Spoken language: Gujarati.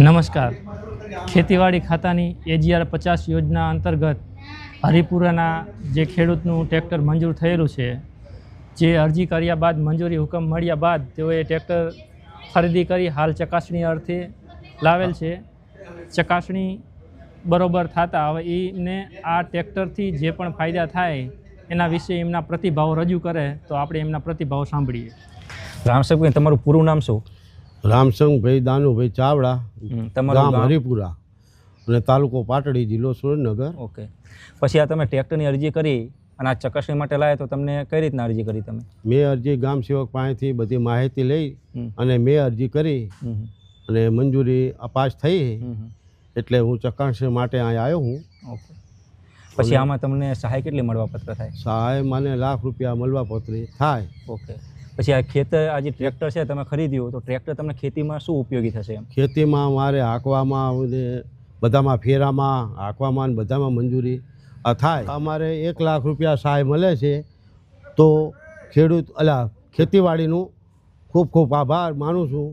નમસ્કાર. ખેતીવાડી ખાતાની AGR 50 યોજના અંતર્ગત હરિપુરાના જે ખેડૂતનું ટ્રેક્ટર મંજૂર થયેલું છે, જે અરજી કર્યા બાદ મંજૂરી હુકમ મળ્યા બાદ તેઓએ ટ્રેક્ટર ખરીદી કરી હાલ ચકાસણી અર્થે લાવેલ છે. ચકાસણી બરોબર થતાં હવે એને આ ટ્રેક્ટરથી જે પણ ફાયદા થાય એના વિશે એમના પ્રતિભાવો રજૂ કરે તો આપણે એમના પ્રતિભાવો સાંભળીએ. રામસંગભાઈ, તમારું પૂરું નામ શું? રામસંગભાઈ દાનુભાઈ ચાવડા, તમારું ગામ હરિપુરા અને તાલુકો પાટડી, જિલ્લો સુરેન્દ્રનગર. ઓકે. પછી આ તમે ટ્રેક્ટરની અરજી કરી અને આ ચકાસણી માટે લાવ્યા તો તમને કઈ રીતના અરજી કરી તમે? મેં અરજી ગામ સેવક પાસેથી બધી માહિતી લઈ અને મેં અરજી કરી અને મંજૂરી પાસ થઈ, એટલે હું ચકાસણી માટે અહીં આવ્યો હું. ઓકે. પછી આમાં તમને સહાય કેટલી મળવાપત્ર થાય? સહાય મને ₹1,00,000 મળવાપત્ર થાય. ઓકે. પછી આ ખેતર આ જે ટ્રેક્ટર છે તમે ખરીદ્યું, તો ટ્રેક્ટર તમને ખેતીમાં શું ઉપયોગી થશે? એમ ખેતીમાં મારે હાંકવામાં ને બધામાં ફેરામાં હાંકવામાં ને બધામાં મંજૂરી થાય. અમારે ₹1,00,000 સહાય મળે છે, તો ખેડૂત ખેતીવાડીનું ખૂબ ખૂબ આભાર માનું છું.